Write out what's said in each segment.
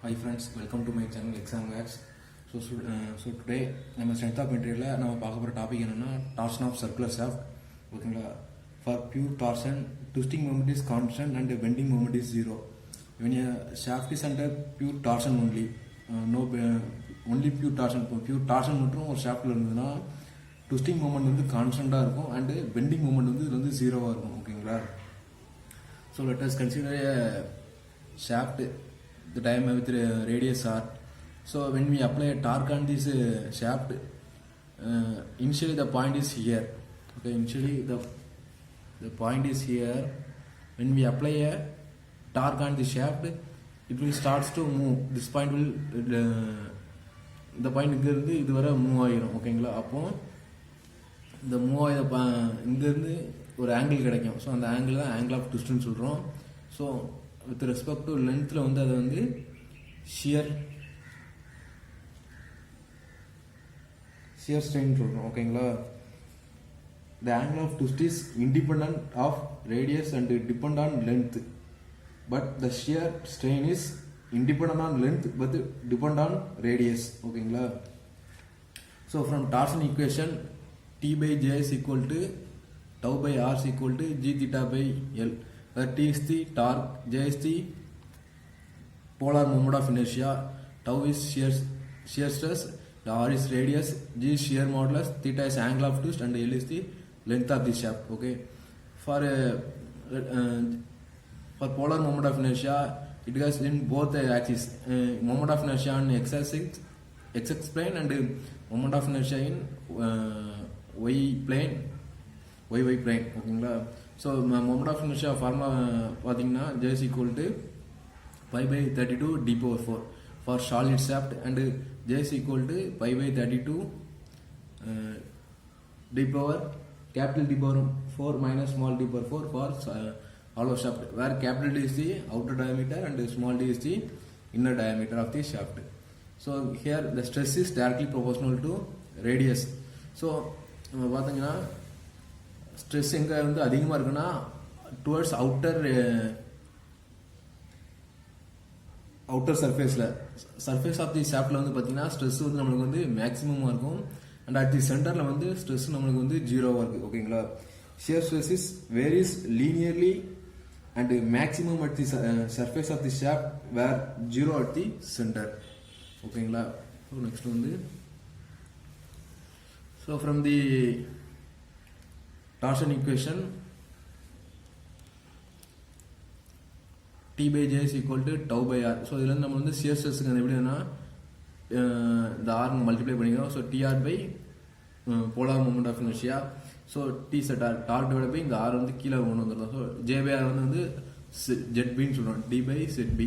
Hi friends, welcome to my channel Exam Wax. So today நம்ம strength of material நம்ம பார்க்க போகிற topic என்னன்னா torsion of circular shaft. ஓகேங்களா? For pure torsion, twisting moment is constant and bending moment is zero. When a shaft is under pure torsion only, only pure torsion மட்டும் ஒரு ஷாஃப்ட்ல இருந்ததுன்னா twisting moment வந்து கான்ஸ்டன்டா இருக்கும் and bending moment வந்து இதுல வந்து ஜீரோவா இருக்கும். ஓகேங்களா? So let us consider a shaft, the diameter with radius r. So when we apply a torque on this shaft, initially the point is here. Okay, initially the point is here. When we apply a torque on the shaft, it will starts to move. This point will the point இங்கிருந்து இது வரை move ஆகிரும். ஓகேங்களா? அப்போ இந்த move ஆகிற இங்கேருந்து ஒரு ஆங்கிள் கிடைக்கும். ஸோ அந்த ஆங்கிள் தான் ஆங்கிள் ஆஃப் ட்விஸ்ட்னு சொல்கிறோம். ஸோ வித் ரெஸ்பெக்ட் டு லென்த்தில் வந்து அதை வந்து ஷியர் ஸ்ட்ரெயின் சொல்கிறோம். ஓகேங்களா? The angle of twist is independent of radius and depend on length, but the shear strain is independent on length but depend on radius. ஓகேங்களா? So from torsion equation, T by J is equal to tau by R is equal to G theta by L, where T is the torque, J is the polar moment of inertia, tau is shear stress, R is radius, G is shear modulus, theta is angle of twist, and L is the length of the shaft. Okay, for polar moment of inertia, it goes in both axes, moment of inertia on x plane and moment of inertia in y plane. ஓகேங்களா? So moment of inertia formula பார்த்தீங்கன்னா J is equal to pi by 32 d power 4 for solid shaft, and J is equal to pi by 32 d power capital D power 4 minus small d power 4 for hollow shaft, where capital D is the outer diameter and small d is the inner diameter of the shaft. So here the stress is directly proportional to radius. So நம்ம பார்த்தீங்கன்னா stress எங்கே வந்து அதிகமாக இருக்குன்னா towards outer surface of the ஷாஃப்டில் வந்து பார்த்தீங்கன்னா stress வந்து நம்மளுக்கு வந்து மேக்ஸிமமாக இருக்கும், அண்ட் அட் தி சென்டரில் வந்து ஸ்ட்ரெஸ் நம்மளுக்கு வந்து ஜீரோவாக இருக்குது. ஓகேங்களா? Shear stress is varies linearly and maximum at the surface of the shaft, where zero at the center. ஓகேங்களா? ஸோ நெக்ஸ்ட் வந்து so from the torsion equation, T by J is equal to tau by R. So இதுல நம்ம வந்து shear stress எப்படின்னா இந்த R multiply பண்ணிக்கிறோம். So TR by polar moment of inertia. So T set torque divide by இந்த R வந்து கீழே கொண்டு வந்துடும். ஸோ J by R வந்து ZBன்னு சொல்கிறோம், D by ZB,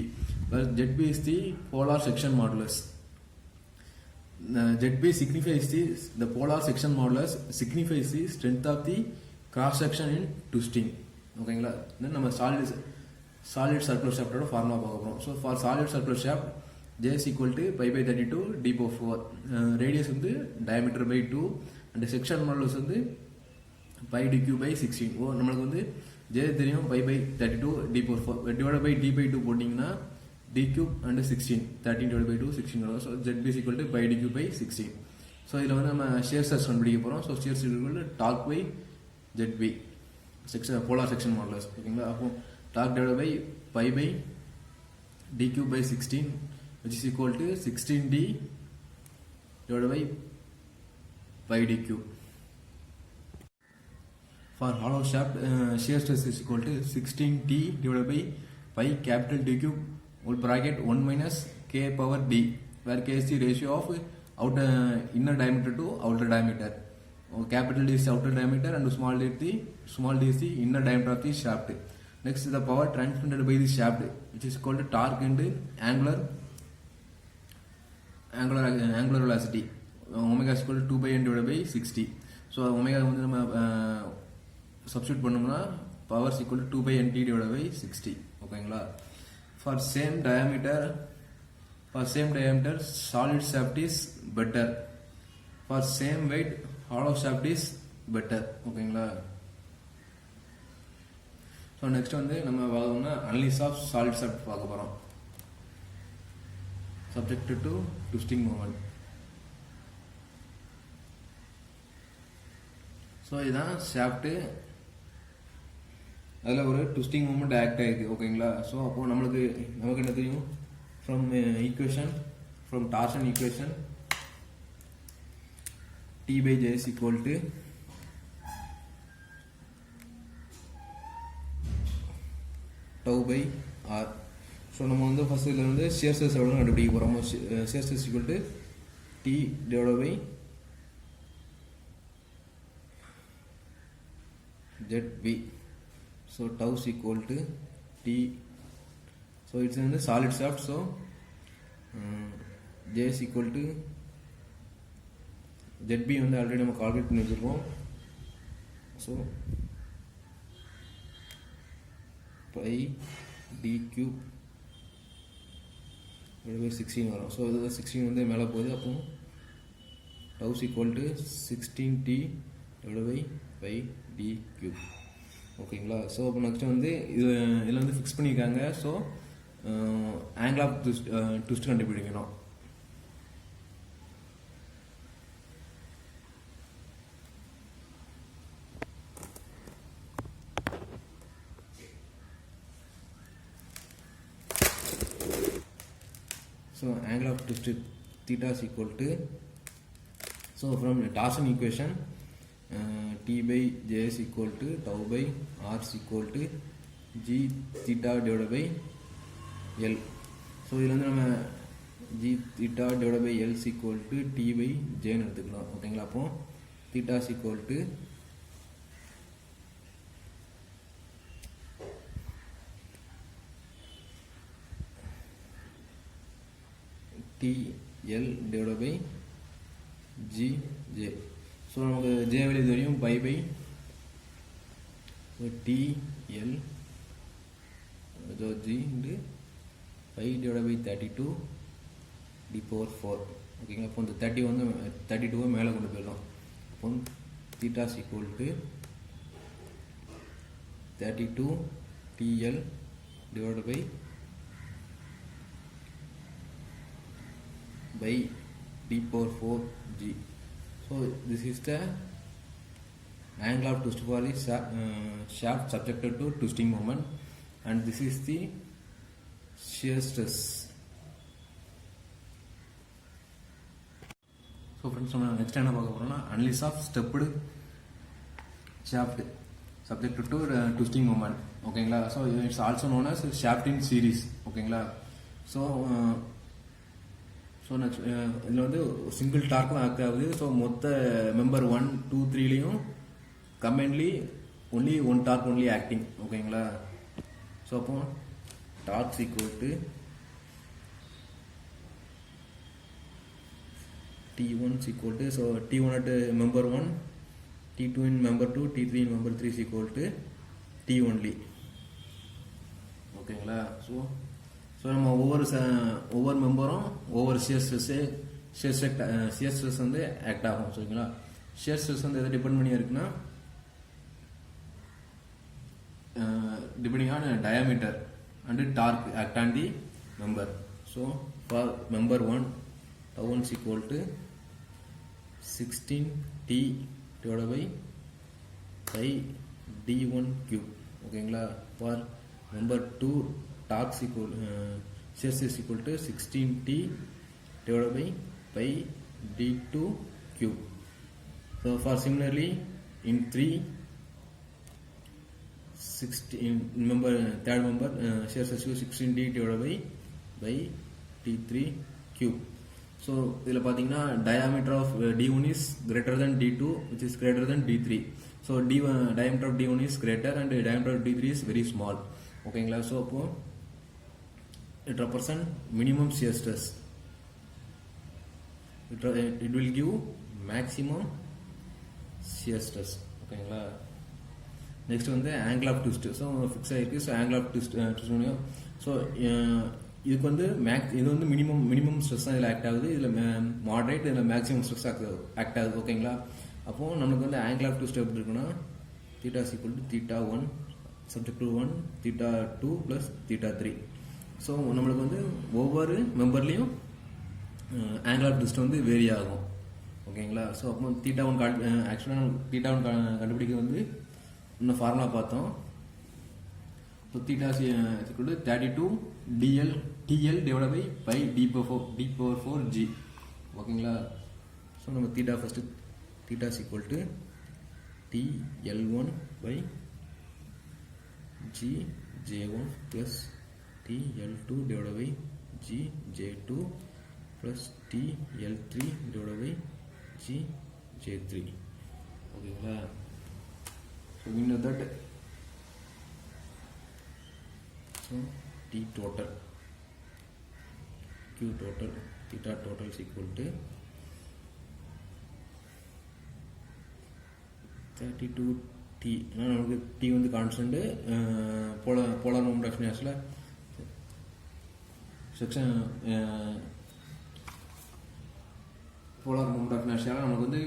where ZB is the polar section modulus. ZB signifies the polar section modulus signifies the strength of the cross section in twisting. ஓகேங்களா? தென் நம்ம solid circular ஷாஃப்டோட formula பார்க்க போகிறோம். So for solid circular shaft J is equal to pi by 32 d power 4, radius வந்து diameter by 2, and section modulus வந்து pi dq by 16. நம்மளுக்கு வந்து J தெரியும், pi by 32 d power 4 divided by d by 2 போட்டிங்கன்னா d cube and 16, 13 divided by 2 16 வரும். So ZB is equal to pi dq by 16. So இதில் வந்து நம்ம shear stress கண்டுபிடிக்க போகிறோம். So shear stress equal to torque by ZB, polar section modulus. ஓகேங்களா? அப்போ torque divided by pi by d cube by 16, which is equal to 16d divided by pi d cube. For hollow shaft, shear stress is equal to 16t divided by pi capital D cube whole bracket 1 minus k power d, where k is the ratio of inner diameter to outer diameter. Capital D is the outer diameter and small d is the inner diameter of the shaft. Next is the power transmitted by the shaft, which is called torque and angular velocity. Omega is equal to 2 by n divided by 60. So omega வந்து நம்ம substitute பண்ணோம்னா power equal to 2 by nt divided by 60. ஓகேங்களா? For same diameter solid shaft is better. For same weight hollow shaft is better. ஓகேங்களா? So next வந்து நம்ம பார்த்தோம்னா analysis of solid shaft பார்க்க போகிறோம். subjected to twisting moment. So இதுதான் shaft. அதில் ஒரு ட்விஸ்டிங் மூமெண்ட் ஆக்ட் ஆகிருக்கு. ஓகேங்களா? ஸோ அப்போது நமக்கு என்ன தெரியும்? From equation, from torsion equation, T/J is equal to tau by r. So நம்ம வந்து ஃபர்ஸ்ட் இதில் வந்து ஷியர் ஸ்ட்ரெஸ் எவ்வளோ கண்டுபிடிக்க போகிறோம். Shear stress equal to T divided by ZB. So tau is equal to T. So it's in the solid shaft. So J is equal to ZB வந்து already நம்ம calculate பண்ணி வச்சுருக்கோம். So pi D cube by 16 வரும். So இது 16 வந்து மேலே போகுது. அப்போ tau is equal to 16T by D cube. ஓகேங்களா? ஸோ அப்போ நெக்ஸ்ட் வந்து இதில் வந்து ஃபிக்ஸ் பண்ணியிருக்காங்க. ஸோ ஆங்கிள் ஆஃப் ட்விஸ்ட் கண்டுபிடிக்கணும். So angle of twist theta is equal to, so from torsion equation T/J is equal to tau by r is equal to g theta divided by L. So இதில் வந்து நம்ம g theta divided by L is equal to T/J ன்னு எடுத்துக்கலாம். ஓகேங்களா? அப்போ theta is equal to TL divided by GJ. So நமக்கு J value தெரியும், by pi TL G into pi divide by 32 d⁴. ஓகேங்களா? அப்போ இந்த 30 வந்து 32 மேலே கொண்டு போயிடலாம். அப்போ theta is equal to 32 TL divided by d⁴G. So this is the angle of twist for the shaft subjected to twisting moment, and this is the shear stress. So friends, நம்ம next என்ன பார்க்க போறோம்னா analysis of stepped shaft subjected to twisting moment. ஓகேங்களா? So it's also known as shaft in series. ஓகேங்களா? So next இதில் வந்து single torque தான் act ஆகுது. ஸோ மொத்த மெம்பர் 1, 2, 3லையும் combinedly only one torque only acting. ஓகேங்களா? ஸோ அப்போ torque equal to T1 equal to, so T1 at member 1, T2 in member 2, T3 in member 3 is equal to T only. ஓகேங்களா? So நம்ம ஒவ்வொரு மெம்பரும் ஒவ்வொரு shear stress வந்து act ஆகும். சரிங்களா? Shear stress வந்து எதை டிபெண்ட் பண்ணி இருக்குன்னா depending on diameter and torque act on the member. So for member 1 tau 1 is equal to 16T divided by d1 cube. ஓகேங்களா? For member 2 torque shear stress equal to 16T divided by d2 cube. So for similarly in 3 16 member, third member shear stress is 16T divided by d3 cube. So இதில் பார்த்தீங்கன்னா diameter of d1 is greater than d2, which is greater than d3. So diameter of d1 is greater and diameter of d3 is very small. ஓகேங்களா? So அப்போ it represent minimum shear stress. It will give maximum shear stress. ஓகேங்களா? Next வந்து angle of twist. So fix ஆகிருக்கு. So angle of twist so இதுக்கு வந்து இது வந்து minimum stress தான் இதில் ஆக்ட் ஆகுது. இதில் மாடரேட், இதில் மேக்ஸிமம் ஸ்ட்ரெஸ் ஆக்ட் ஆகுது. ஓகேங்களா? அப்போது நம்மளுக்கு வந்து angle of twist எப்படி இருக்குன்னா theta is equal to θ1 subject to 1, θ2 plus θ3. So நம்மளுக்கு வந்து ஒவ்வொரு மெம்பர்லேயும் ஆங்கிள் ஆஃப் ட்விஸ்ட் வந்து வேரி ஆகும். ஓகேங்களா? ஸோ அப்போ தீட்டா ஒன் ஆக்சுவலாக தீட்டா ஒன் கண்டுபிடிக்க வந்து இன்னும் ஃபார்முலா பார்த்தோம். So theta = 32 DL TL divide by D power 4 G. ஓகேங்களா? ஸோ நம்ம theta first theta = TL1 by G J1 plus TL2 divide by G J2 plus TL3 divide by G J3. ஓகேங்களா? So we know that so T total Q total theta total is equal to 32 T. நமக்கு T வந்து constant, polar moment of இனர்ஷியால section polar moment of இனர்ஷியால நமக்கு வந்து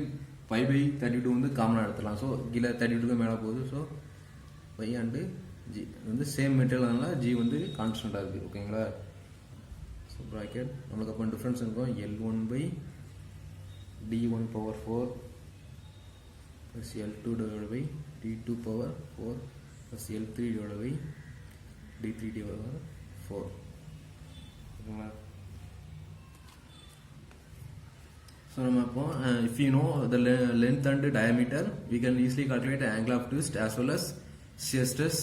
5/32 வந்து காமனாக எடுத்துக்கலாம். ஸோ கீழே 32க்கு மேலே போகுது. ஸோ பை அண்டு ஜி வந்து சேம் மெட்டீரியல்னால ஜி வந்து கான்ஸ்டண்ட்டாக இருக்குது. ஓகேங்களா? ஸோ ப்ராக்கெட் நம்மளுக்கு அப்போ டிஃப்ரென்ஸ் இருக்கும் L1 by D1 power 4 plus L2 divide by D2 power 4 plus L3 divide by D3 divide by 4. ஓகேங்களா? ஸோ நம்ம இப்போ if you know the length and diameter, we can easily calculate the angle of twist as well as shear stress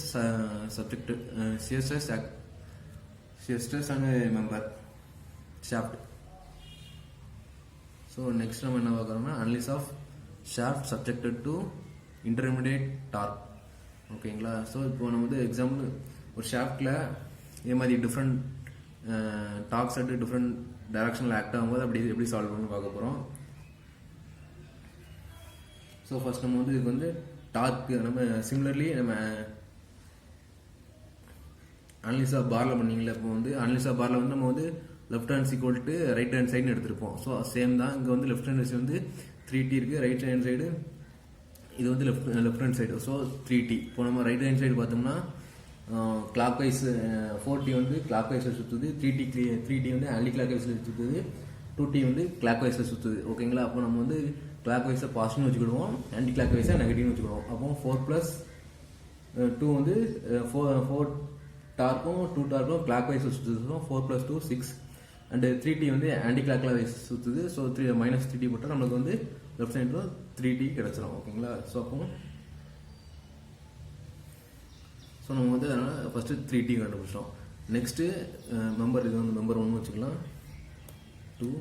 shear stress and member shaft. So next நம்ம என்ன பார்க்குறோம்னா analysis of shaft subjected to intermediate torque. ஓகேங்களா? So இப்போ நம்ம வந்து example ஒரு ஷாஃப்டில் இதே மாதிரி டிஃப்ரெண்ட் டார்க்ஸ் அட் டிஃப்ரெண்ட் டைரக்ஷனில் ஆக்ட் ஆகும்போது அப்படி எப்படி சால்வ் பண்ணி பார்க்க போகிறோம். ஸோ ஃபர்ஸ்ட் நம்ம வந்து இதுக்கு வந்து டார்க்கு நம்ம சிமிலர்லி நம்ம அனலிசிஸ் ஆஃப் பாரில் பண்ணிங்களா. இப்போ வந்து அனலிசிஸ் ஆஃப் பாரில் வந்து நம்ம வந்து left hand equal to right hand சைடுன்னு எடுத்திருப்போம். ஸோ சேம் தான் இங்கே வந்து லெஃப்ட் ஹேண்ட் வந்து 3T இருக்குது, ரைட் ஹேண்ட் சைடு இது வந்து left hand side. So 3T. இப்போ நம்ம ரைட் ஹேண்ட் சைடு பார்த்தோம்னா கிளாக் வைஸ் 4T வந்து கிளாக் வைஸில் சுற்றுது, 3T வந்து ஆன்டி கிளாக் வைஸில் சுற்றுது, 2T வந்து கிளாக் வைஸில் சுற்றுது. ஓகேங்களா? அப்போ நம்ம வந்து கிளாக் வைஸை பாசிட்டிவ்னு வச்சுக்கிடுவோம், ஆன்டி கிளாக் வைஸை நெகட்டிவ்னு வச்சுக்கிடுவோம். அப்போ 4+2 வந்து 4 டார்க்கும் 2 டார்க்கும் கிளாக் வைஸில் சுற்றுது. 4+2 6 அண்ட் 3T வந்து ஆன்டி கிளாக் வைஸ் சுற்றுது. ஸோ -3T போட்டால் நம்மளுக்கு வந்து லெஃப்ட் சைடில் 3T கிடச்சிடும். ஓகேங்களா? ஸோ அப்போ நம்ம வந்து அதனால் ஃபஸ்ட்டு 3T கண்டுபிடிச்சோம். நெக்ஸ்ட்டு மெம்பர் இது வந்து மெம்பர் 1 வச்சுக்கலாம், 2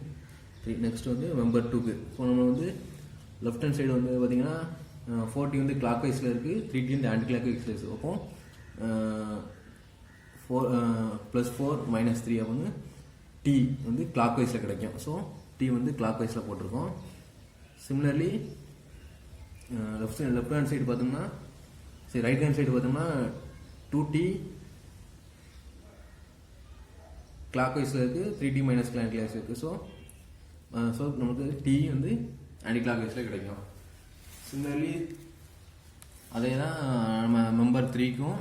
3. நெக்ஸ்ட் வந்து மெம்பர் 2க்கு ஸோ நம்ம வந்து லெஃப்ட் ஹேண்ட் சைடு வந்து பார்த்தீங்கன்னா 4T வந்து கிளாக் வைஸில் இருக்குது, 3T வந்து ஆன்டி கிளாக் வைஸில் இருக்குது. அப்போ 4+4 -3 அப்போ வந்து T வந்து கிளாக் வைஸில் கிடைக்கும். ஸோ T வந்து கிளாக் வைஸில் போட்டிருக்கோம். சிமிலர்லி லெஃப்ட் ஹேண்ட் சைடு பார்த்தோம்னா சரி ரைட் ஹேண்ட் சைடு பார்த்தோம்னா 2T கிளாக் வைஸில் இருக்குது, 3T மைனஸ் கிளாக் வைஸ் இருக்குது. ஸோ நமக்கு T வந்து ஆன்டி கிளாக் வைஸில் கிடைக்கும். சிமிலர்லி அதே தான் நம்ம மெம்பர் 3க்கும்.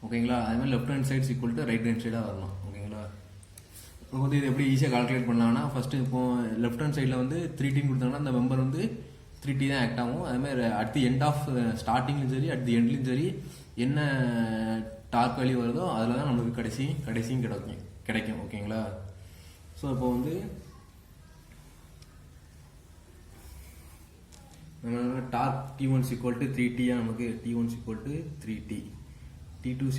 ஓகேங்களா? அதே மாதிரி left hand side equal to right hand சைடாக வரணும். ஓகேங்களா? இப்போ வந்து இது எப்படி ஈஸியாக கால்குலேட் பண்ணலாம்னா ஃபஸ்ட்டு இப்போ லெஃப்ட் ஹேண்ட் சைடில் வந்து 3T கொடுத்தாங்கன்னா அந்த மெம்பர் வந்து 3T தான் ஆக்ட் ஆகும். அதுமாதிரி அட் தி எண்ட் ஆஃப் ஸ்டார்டிங்லையும் சரி அட் தி எண்ட்லையும் சரி என்ன டார்க் வேல்யூ வருதோ அதில் தான் நம்மளுக்கு கடைசியும் கிடைக்கும். ஓகேங்களா? ஸோ இப்போ வந்து நம்ம டார்க் T1 = 3T நமக்கு T1 = 3T, T2 =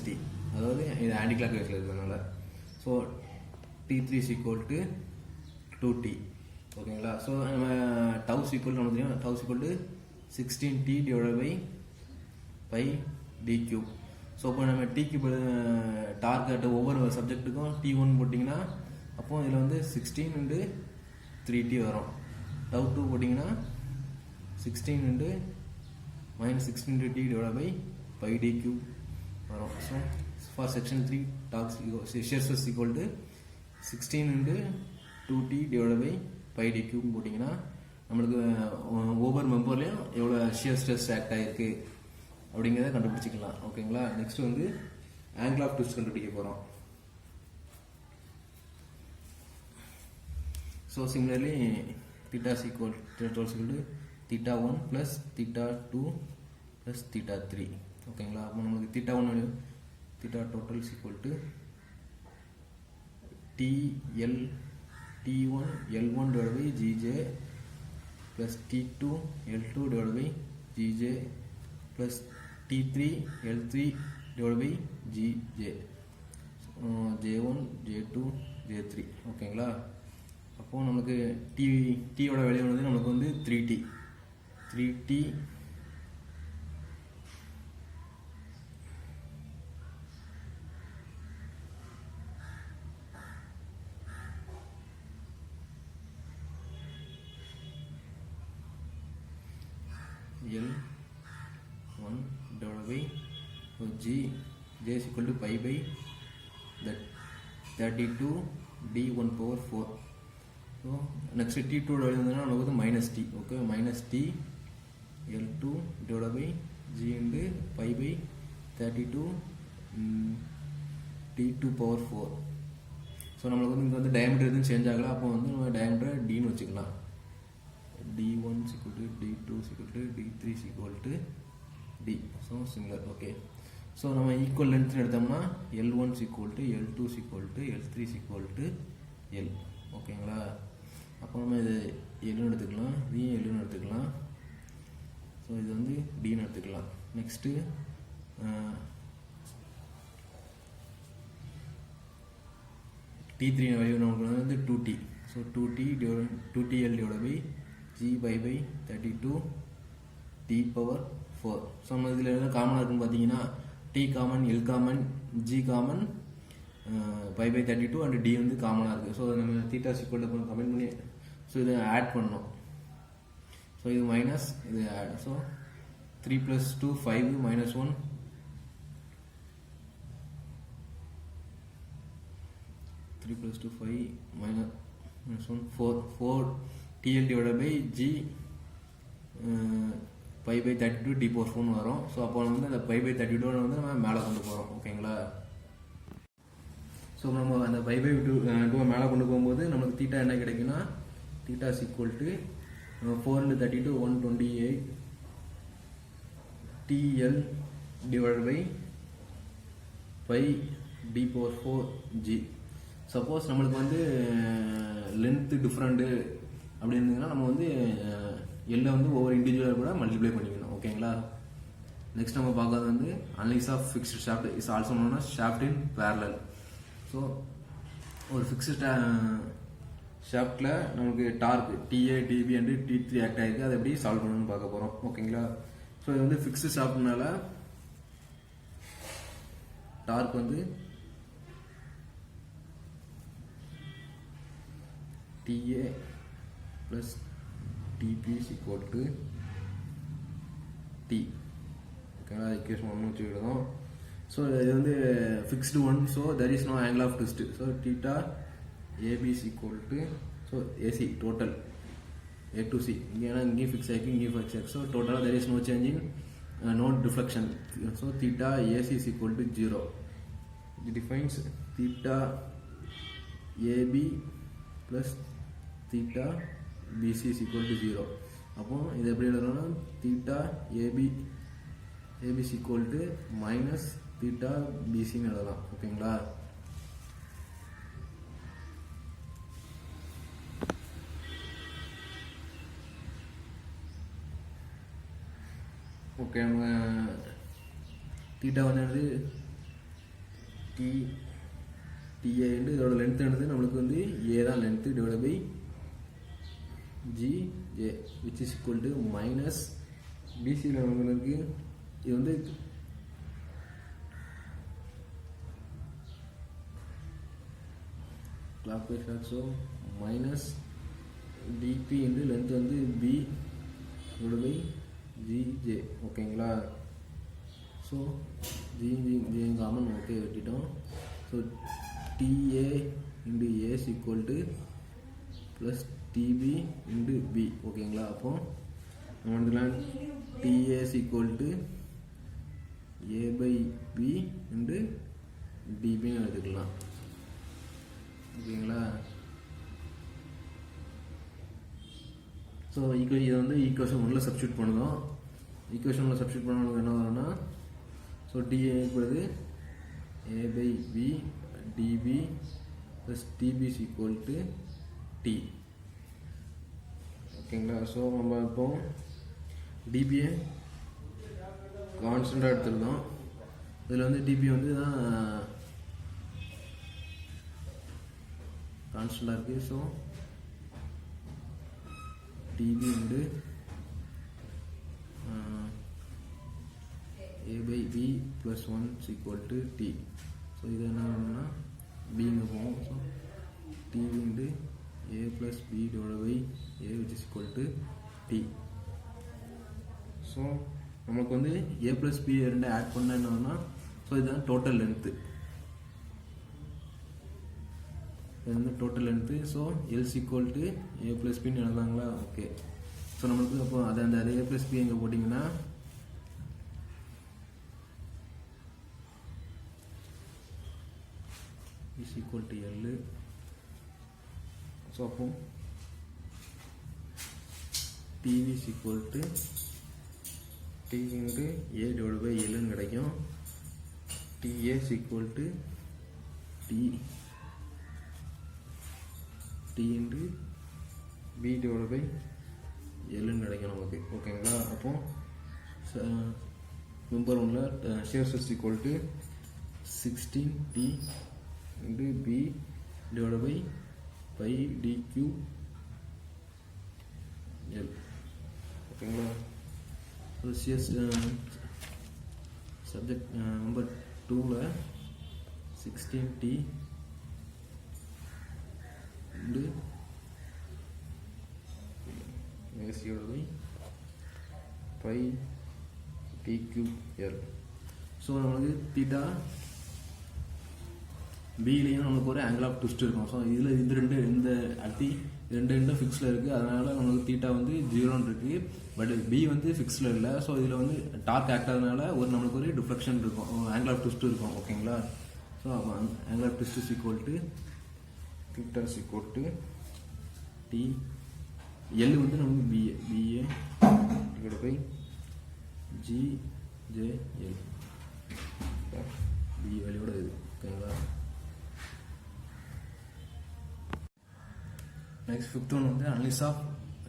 -T, அதாவது இது ஆன்டி கிளாக் வைஸில் இருக்கிறதுனால. So T3 = 2T. ஓகேங்களா? ஸோ நம்ம டவு = நம்ம தெரியும் டவு = 16T / πd3. ஸோ இப்போ நம்ம T3 டார்க் ஒவ்வொரு சப்ஜெக்ட்டுக்கும் T1 போட்டிங்கன்னா அப்போ இதில் வந்து 16 × 3T வரும். டவு 2 போட்டிங்கன்னா 16 × -16T / πd3 வரும். So for section 3 darks shear stress = 16 × 2T / πd3 போட்டிங்கன்னா நம்மளுக்கு ஒவ்வொரு மெம்பர்லேயும் எவ்வளோ ஷியர் ஸ்ட்ரெஸ் ஆக்ட் ஆகிருக்கு அப்படிங்கிறத கண்டுபிடிச்சிக்கலாம். ஓகேங்களா? நெக்ஸ்ட் வந்து ஆங்கிள் ஆஃப் ட்விஸ்ட் கண்டுபிடிக்க போகிறோம். So similarly theta is equal to theta 1 plus theta 2 plus theta 3 ஓகேங்களா. அப்போ நம்மளுக்கு theta 1 theta total is equal to T1 L1 divided by Gj plus T2 L2 divided by Gj plus T3 L3 divided by Gj, J1 J2 J3 ஓகேங்களா. அப்போ நமக்கு Tயோட value வந்து நமக்கு வந்து 3T L1 divided by J is equal to pi by that 32 D1 power 4. So next T2 வந்து minus T, okay, minus T L2 divided by G into pi by 32 T2 power 4. So நம்மளுக்கு வந்து இங்கே வந்து diameter எதுவும் change ஆகலை. அப்போ வந்து நம்ம டயமீட்டர் டின்னு வச்சுக்கலாம். D1 is equal to D2 is equal to D3 is equal to D. So similar, okay. So நம்ம ஈக்குவல் லென்த் எடுத்தோம்னா L1 is equal to L2 is equal to L3 is equal to L, ஓகேங்களா. அப்போ நம்ம இது Lன்னு எடுத்துக்கலாம், இதையும் Lன்னு எடுத்துக்கலாம். So இது வந்து Dன்னு எடுத்துக்கலாம். நெக்ஸ்ட்டு T3 வேல்யூ நமக்கு வந்து 2T. So 2TL divided by G by 32 T power 4. So நம்ம இதில் என்ன காமனாக இருக்குன்னு பார்த்தீங்கன்னா T common, L common, G common, pi by 32 and D வந்து காமனாக இருக்குது. ஸோ நம்ம தீட்டா சிக்வல் கமெண்ட் பண்ணி ஸோ இதை ஆட் பண்ணணும். ஸோ இது மைனஸ், இது add. So 3 + 2 5 -1 3 + 2 5 -1 4 TL divided by G pi by 32 D power 4 வரும். ஸோ அப்போ வந்து அந்த pi by 32 வந்து நம்ம மேலே கொண்டு போகிறோம், ஓகேங்களா. ஸோ நம்ம அந்த pi by 2 மேலே கொண்டு போகும்போது நமக்கு தீட்டா என்ன கிடைக்குன்னா theta is equal to 4 into 32 128 TL divided by pi D power 4 G. Suppose நம்மளுக்கு வந்து லென்த்து டிஃப்ரெண்ட்டு அப்படி இருந்ததுன்னா நம்ம வந்து எல்லாம் வந்து ஒவ்வொரு இண்டிவிஜுவலாக கூட மல்டிப்ளை பண்ணிக்கணும், ஓகேங்களா. நெக்ஸ்ட் நம்ம பார்க்கறது வந்து analysis of fixed shaft is also known as shaft in parallel. So ஒரு ஃபிக்ஸ்டு ஷாஃப்டில் நமக்கு torque TA TB and T3 act ஆகிருக்கு. அதை எப்படி சால்வ் பண்ணணும்னு பார்க்க போகிறோம், ஓகேங்களா. ஸோ இது வந்து ஃபிக்ஸ்டு ஷாஃப்ட்னால டார்க் வந்து TA plus TP is equal to T, ஓகேங்களா. ஈக்குவேஷன் 1 வச்சுக்கிட்டோம். ஸோ இது வந்து fixed one. So there is no angle of twist. So theta AB is equal to so AC total A to C. ஏன்னா இங்கேயும் fix ஆகிருக்கு, இங்கேயும் fix ஆகிருக்கு. So டோட்டலாக there is no change in no deflection. So theta AC is equal to 0. It defines theta AB plus theta BC is equal to 0. அப்போ இது எப்படி எழுதணும்னா theta AB is equal to minus theta BC ன்னு எழுதலாம், ஓகேங்களா. Okay, நம்ம theta வந்து TA இதோட லென்த் எடுத்து நம்மளுக்கு வந்து A தான் length divide by GA which is equal to minus BCயில் நம்மளுக்கு இது வந்து clockwise also minus DP into length வந்து B divided by GJ, ஓகேங்களா. ஸோ G காமன் ஓகே வெட்டிட்டோம். So TA into A is equal to plus TB into B, ஓகேங்களா. அப்போ நம்ம எடுத்துக்கலாம் TA is equal to A by B into DB எடுத்துக்கலாம், ஓகேங்களா. So இதை வந்து ஈக்குவேஷன் 1ல் சப்ஸ்டியூட் பண்ணுவோம். ஈக்குவேஷன் 1ல் சப்ஸ்டியூட் பண்ண என்ன வரும்னா, so TA equal A by B TB plus TB is equal to T. ஓகேங்களா. ஸோ நம்ம இப்போ டிபியை கான்ஸ்டண்ட்டாக எடுத்துருந்தோம். இதில் வந்து டிபி வந்து தான் கான்ஸ்டண்ட்டாக இருக்குது. ஸோ டிபி வந்து a by b plus 1 is equal to t. So இது என்ன பண்ணணும்னா பிங்க போகும். ஸோ t வந்து a plus b divided by a which is equal to t. So நமக்கு வந்து a plus b ரெண்டு ஆட் பண்ண என்னன்னா, ஸோ இதுதான் டோட்டல் லென்த்து. இது வந்து total length. So L's equal to a plus b எழுதாங்களா. ஓகே. ஸோ நம்மளுக்கு அப்போ அந்த a plus b எங்கே போட்டிங்கன்னா is equal to L. So அப்போ TV is equal to T into A divided by L ன்னு கிடைக்கும். TA is equal to T into B divided by L ன்னு கிடைக்கும் நமக்கு. ஓகேங்களா. அப்போ நம்பர் 1ல் shear stress equal to 16T into B divided by pi dq L. ஓகேங்களா. So CS subject number 2ல் 16T into S divided by pi dq L. So நம்மளுக்கு theta பிலையும் நமக்கு ஒரு ஆங்கிள் ஆஃப் ட்விஸ்ட் இருக்கும். ஸோ இதில் இந்த அடுத்தி ரெண்டும் ஃபிக்ஸில் இருக்குது. அதனால் நமக்கு தீட்டா வந்து 0ன்னு இருக்குது. பட் பி வந்து ஃபிக்ஸில் இல்லை. ஸோ இதில் வந்து டார்க் ஆக்ட் ஆகிறதுனால நம்மளுக்கு ஒரு டிஃப்ளெக்ஷன் இருக்கும், ஆங்கிள் ஆஃப் ட்விஸ்ட் இருக்கும். ஓகேங்களா. So angle of twist is equal to theta is equal to T. L வந்து நமக்கு PA divided by GJL. P வேல்யூட இது. ஓகேங்களா. நெக்ஸ்ட் 5th ஒன் வந்து analysis of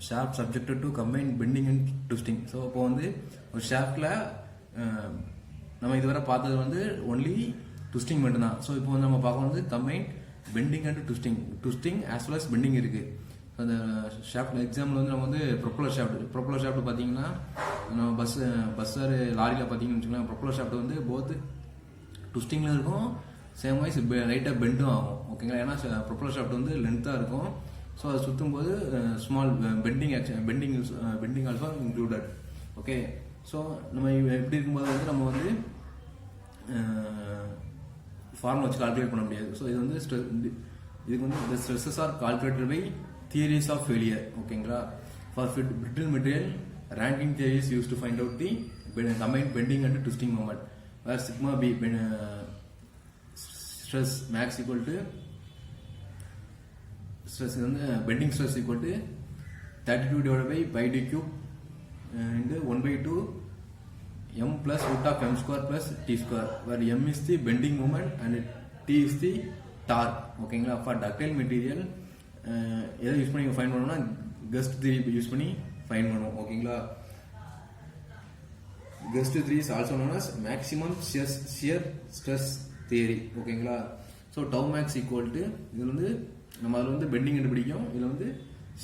shaft subjected to combine bending and twisting. So இப்போ வந்து ஒரு ஷாஃப்டில் நம்ம இதுவரை பார்த்தது வந்து ஒன்லி ட்விஸ்டிங் மட்டும்தான். ஸோ இப்போ வந்து நம்ம பார்க்க வந்து combine bending and twisting as well as bending இருக்குது. அந்த ஷாஃப்ட் எக்ஸாம்பிள் வந்து நம்ம வந்து ப்ரொப்பலர் ஷாஃப்ட் பார்த்தீங்கன்னா நம்ம பஸ்ஸர் லாரியில் பார்த்தீங்கன்னு வச்சுக்கலாம். ப்ரொப்பலர் ஷாஃப்ட் வந்து போத் ட்விஸ்டிங்கில் இருக்கும், சேம் வைஸ் லைட்டாக பெண்டும் ஆகும். ஓகேங்களா. ஏன்னா ப்ரொப்பலர் ஷாஃப்ட் வந்து லென்த்தாக இருக்கும். ஸோ அதை சுற்றும் போது small bending also included. Okay. So நம்ம எப்படி இருக்கும்போது வந்து நம்ம வந்து ஃபார்முலா வச்சு கால்குலேட் பண்ண முடியாது. ஸோ இது வந்து இதுக்கு வந்து the stresses are calculated by theories of failure. ஓகேங்களா. For brittle material, ranking theory is used to find out the combined bending and twisting moment, where sigma b stress max equal to stress வந்து bending stress equal to 32 divided by pi d cube into 1/2 m plus root of m square plus t square, where m is the bending moment and t is the torque. ஓகேங்களா. For ductile material எதை use பண்ணி find பண்ணணும்னா Guest 3 use பண்ணி find பண்ணுவோம். ஓகேங்களா. Guest 3 is also known as maximum shear stress theory. ஓகேங்களா. So tau max equal to இது வந்து நம்ம அதில் வந்து பெண்டிங் கண்டுபிடிக்கும், இதில் வந்து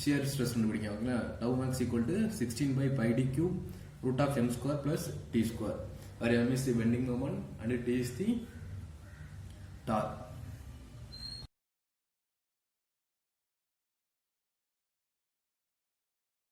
ஷியர் ஸ்ட்ரெஸ் கண்டுபிடிக்கும். ஓகேங்களா. Tau max equal to 16/pi d cube root of m square plus t square, where m is the bending moment and t is the torque.